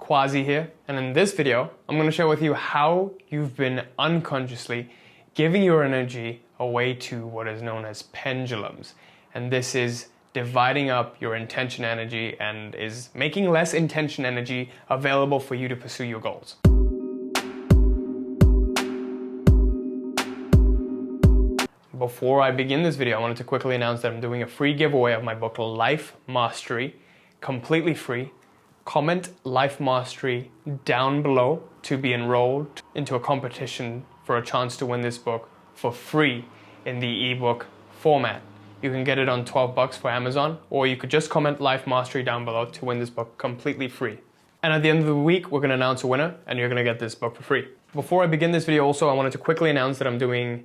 Quazi here, and in this video, I'm going to share with you how you've been unconsciously giving your energy away to what is known as pendulums. And this is dividing up your intention energy and is making less intention energy available for you to pursue your goals. Before I begin this video, I wanted to quickly announce that I'm doing a free giveaway of my book, Life Mastery, completely free. Comment Life Mastery down below to be enrolled into a competition for a chance to win this book for free in the ebook format. You can get it on $12 for Amazon, or you could just comment Life Mastery down below to win this book completely free. And at the end of the week, we're going to announce a winner and you're going to get this book for free. Before I begin this video also, I wanted to quickly announce that I'm doing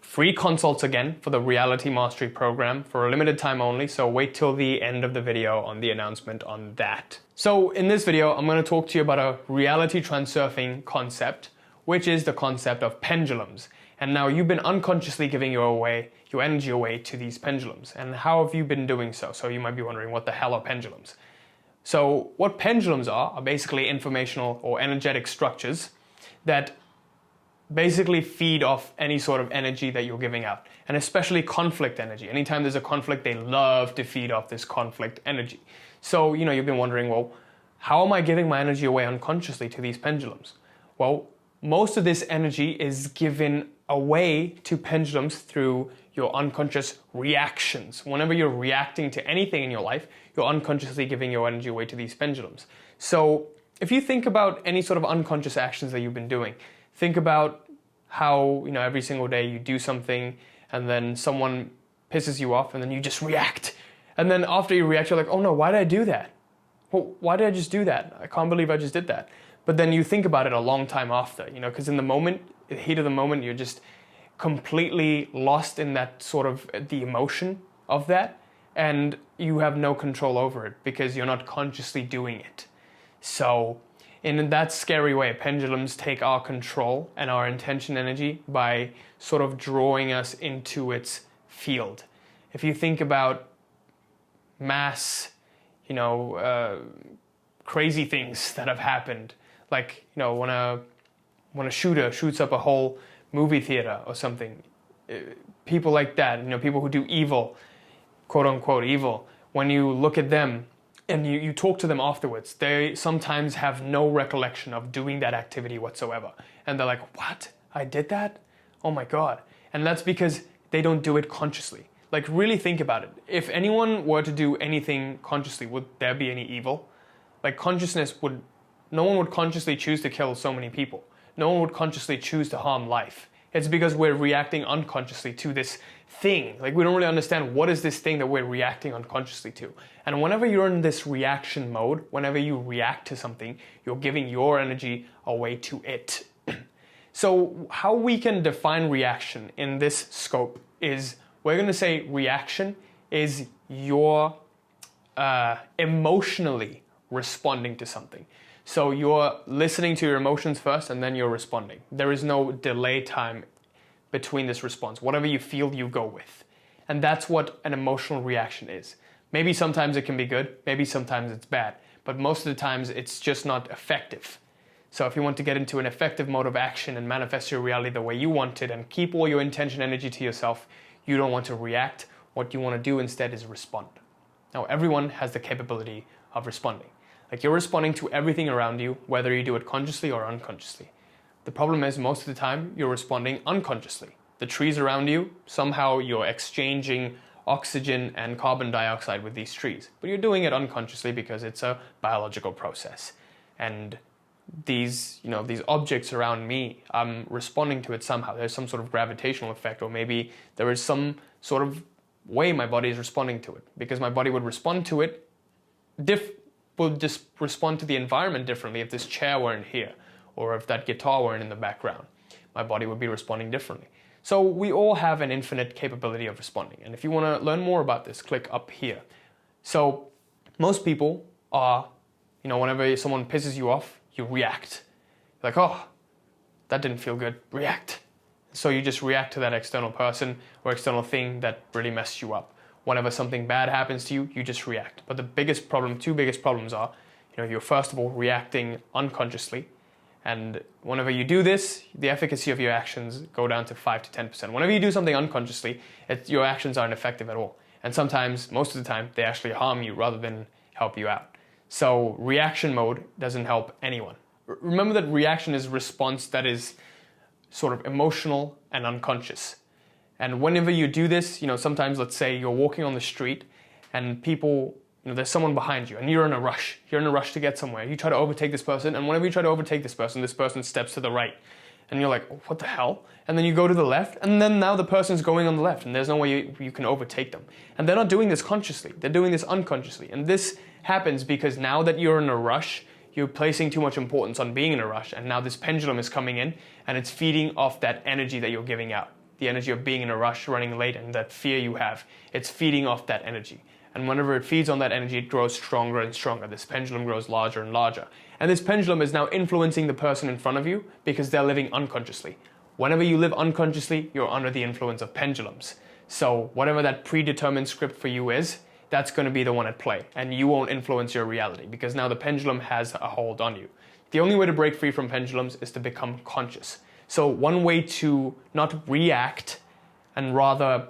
free consults again for the Reality Mastery program for a limited time only, so wait till the end of the video on the announcement on that. So in this video, I'm going to talk to you about a reality transurfing concept, which is the concept of pendulums. And now you've been unconsciously giving your energy away to these pendulums. And how have you been doing so? So you might be wondering, what the hell are pendulums? So what pendulums are basically informational or energetic structures that basically feed off any sort of energy that you're giving out, and especially conflict energy. Anytime there's a conflict, they love to feed off this conflict energy. So, you've been wondering, well, how am I giving my energy away unconsciously to these pendulums? Well, most of this energy is given away to pendulums through your unconscious reactions. Whenever you're reacting to anything in your life, you're unconsciously giving your energy away to these pendulums. So if you think about any sort of unconscious actions that you've been doing, think about how, every single day you do something and then someone pisses you off and then you just react. And then after you react, you're like, oh no, why did I do that? Well, why did I just do that? I can't believe I just did that. But then you think about it a long time after, because in the moment, the heat of the moment, you're just completely lost in that sort of the emotion of that. And you have no control over it because you're not consciously doing it. So in that scary way, pendulums take our control and our intention energy by sort of drawing us into its field. If you think about mass, crazy things that have happened, like, when a shooter shoots up a whole movie theater or something, people like that, people who do evil, quote unquote evil, when you look at them, and you talk to them afterwards, they sometimes have no recollection of doing that activity whatsoever. And they're like, what? I did that? Oh my God. And that's because they don't do it consciously. Like, really think about it. If anyone were to do anything consciously, would there be any evil? Like, no one would consciously choose to kill so many people. No one would consciously choose to harm life. It's because we're reacting unconsciously to this thing. Like, we don't really understand what is this thing that we're reacting unconsciously to. And whenever you're in this reaction mode, whenever you react to something, you're giving your energy away to it. So how we can define reaction in this scope is, we're going to say reaction is your emotionally responding to something. So you're listening to your emotions first and then you're responding. There is no delay time between this response. Whatever you feel, you go with. And that's what an emotional reaction is. Maybe sometimes it can be good, maybe sometimes it's bad, but most of the times it's just not effective. So if you want to get into an effective mode of action and manifest your reality the way you want it and keep all your intention energy to yourself, you don't want to react. What you want to do instead is respond. Now, everyone has the capability of responding. Like, you're responding to everything around you, whether you do it consciously or unconsciously. The problem is, most of the time, you're responding unconsciously. The trees around you, somehow you're exchanging oxygen and carbon dioxide with these trees. But you're doing it unconsciously because it's a biological process. And these objects around me, I'm responding to it somehow. There's some sort of gravitational effect, or maybe there is some sort of way my body is responding to it. Because my body would respond to it will just respond to the environment differently if this chair weren't here, or if that guitar weren't in the background. My body would be responding differently. So we all have an infinite capability of responding. And if you want to learn more about this, click up here. So most people are, whenever someone pisses you off, you react. Like, oh, that didn't feel good, react. So you just react to that external person or external thing that really messed you up. Whenever something bad happens to you, you just react. But the biggest problem, two biggest problems are, you're first of all reacting unconsciously. And whenever you do this, the efficacy of your actions go down to 5 to 10%. Whenever you do something unconsciously, your actions aren't effective at all. And sometimes, most of the time, they actually harm you rather than help you out. So reaction mode doesn't help anyone. Remember that reaction is response that is sort of emotional and unconscious. And whenever you do this, sometimes let's say you're walking on the street and people, there's someone behind you and you're in a rush. You're in a rush to get somewhere. You try to overtake this person, and whenever you try to overtake this person steps to the right. And you're like, oh, what the hell? And then you go to the left, and then now the person's going on the left, and there's no way you can overtake them. And they're not doing this consciously. They're doing this unconsciously. And this happens because now that you're in a rush, you're placing too much importance on being in a rush, and now this pendulum is coming in, and it's feeding off that energy that you're giving out. The energy of being in a rush, running late, and that fear you have. It's feeding off that energy. And whenever it feeds on that energy, it grows stronger and stronger. This pendulum grows larger and larger. And this pendulum is now influencing the person in front of you because they're living unconsciously. Whenever you live unconsciously, you're under the influence of pendulums. So whatever that predetermined script for you is, that's going to be the one at play. And you won't influence your reality because now the pendulum has a hold on you. The only way to break free from pendulums is to become conscious. So one way to not react and rather,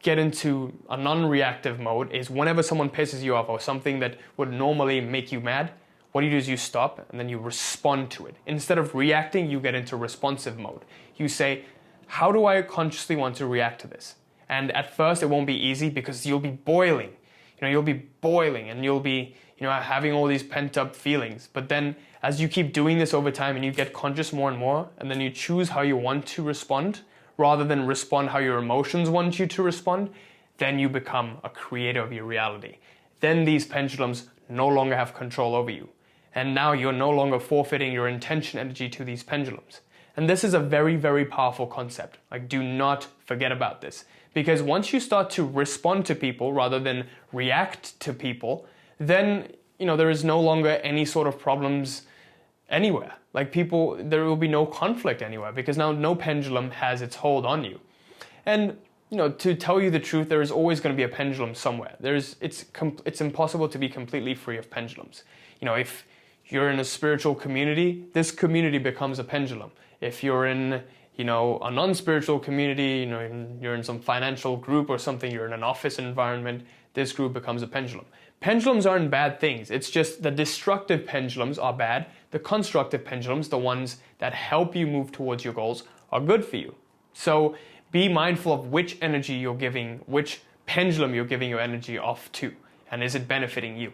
get into a non-reactive mode is whenever someone pisses you off or something that would normally make you mad, what you do is you stop and then you respond to it. Instead of reacting, you get into responsive mode. You say, how do I consciously want to react to this? And at first it won't be easy because you'll be boiling. You'll be boiling and you'll be, having all these pent-up feelings. But then as you keep doing this over time and you get conscious more and more, and then you choose how you want to respond, rather than respond how your emotions want you to respond, then you become a creator of your reality. Then these pendulums no longer have control over you. And now you're no longer forfeiting your intention energy to these pendulums. And this is a very, very powerful concept. Do not forget about this. Because once you start to respond to people rather than react to people, then, there is no longer any sort of problems anywhere. There will be no conflict anywhere because now no pendulum has its hold on you. And, to tell you the truth, there is always going to be a pendulum somewhere. It's impossible to be completely free of pendulums. If you're in a spiritual community, this community becomes a pendulum. If you're in, a non-spiritual community, you're in some financial group or something, you're in an office environment, this group becomes a pendulum. Pendulums aren't bad things. It's just the destructive pendulums are bad. The constructive pendulums, the ones that help you move towards your goals, are good for you. So be mindful of which energy you're giving, which pendulum you're giving your energy off to, and is it benefiting you?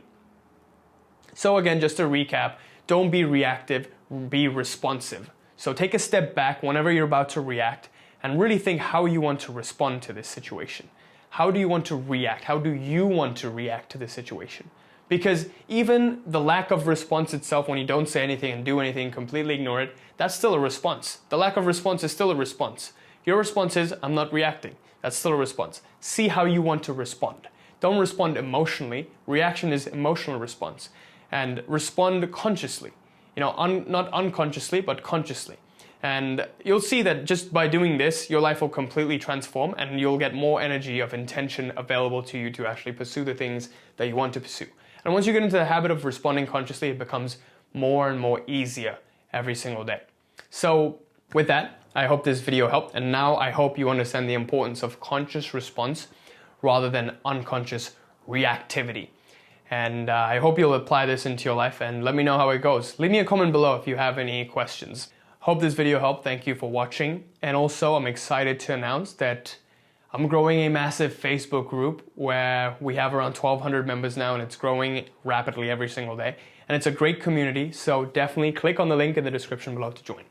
So again, just to recap, don't be reactive, be responsive. So take a step back whenever you're about to react and really think how you want to respond to this situation. How do you want to react? How do you want to react to this situation? Because even the lack of response itself, when you don't say anything and do anything, completely ignore it, that's still a response. The lack of response is still a response. Your response is, I'm not reacting. That's still a response. See how you want to respond. Don't respond emotionally. Reaction is emotional response. And respond consciously. Not unconsciously, but consciously. And you'll see that just by doing this, your life will completely transform and you'll get more energy of intention available to you to actually pursue the things that you want to pursue. And once you get into the habit of responding consciously, it becomes more and more easier every single day. So with that, I hope this video helped. And now I hope you understand the importance of conscious response rather than unconscious reactivity. And I hope you'll apply this into your life and let me know how it goes. Leave me a comment below if you have any questions. Hope this video helped. Thank you for watching. And also, I'm excited to announce that I'm growing a massive Facebook group where we have around 1,200 members now, and it's growing rapidly every single day. And it's a great community, so definitely click on the link in the description below to join.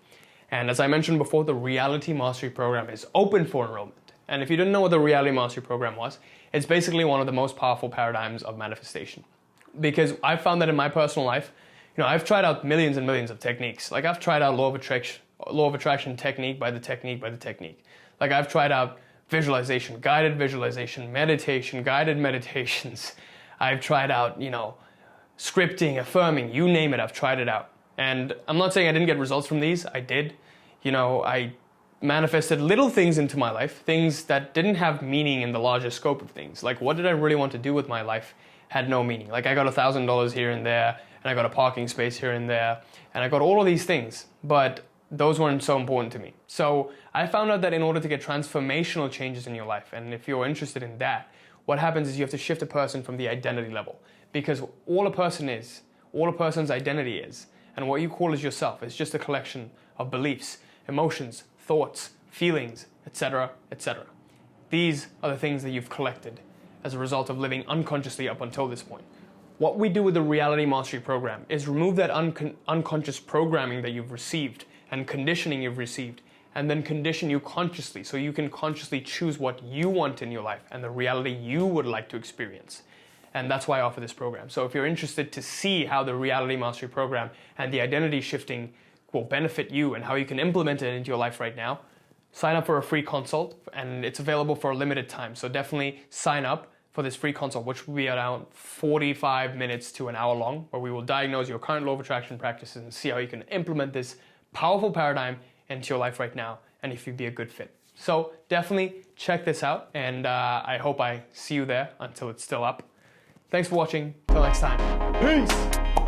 And as I mentioned before, the Reality Mastery Program is open for enrollment. And if you didn't know what the Reality Mastery Program was, it's basically one of the most powerful paradigms of manifestation. Because I found that in my personal life, I've tried out millions and millions of techniques. I've tried out law of attraction technique by the technique. I've tried out visualization, guided visualization, meditation, guided meditations. I've tried out, scripting, affirming, you name it, I've tried it out. And I'm not saying I didn't get results from these. I did. I manifested little things into my life, things that didn't have meaning in the larger scope of things. Like, what did I really want to do with my life? had no meaning. Like I got $1,000 here and there, and I got a parking space here and there, and I got all of these things, but those weren't so important to me. So I found out that in order to get transformational changes in your life, and if you're interested in that, what happens is you have to shift a person from the identity level. Because all a person is, all a person's identity is, and what you call as yourself is just a collection of beliefs, emotions, thoughts, feelings, etc., etc. These are the things that you've collected as a result of living unconsciously up until this point. What we do with the Reality Mastery Program is remove that unconscious programming that you've received and conditioning you've received, and then condition you consciously so you can consciously choose what you want in your life and the reality you would like to experience. And that's why I offer this program. So if you're interested to see how the Reality Mastery Program and the identity shifting will benefit you and how you can implement it into your life right now, sign up for a free consult, and it's available for a limited time. So definitely sign up for this free consult, which will be around 45 minutes to an hour long, where we will diagnose your current law of attraction practices and see how you can implement this powerful paradigm into your life right now, and if you'd be a good fit. So definitely check this out, and I hope I see you there until it's still up. Thanks for watching. Till next time. Peace!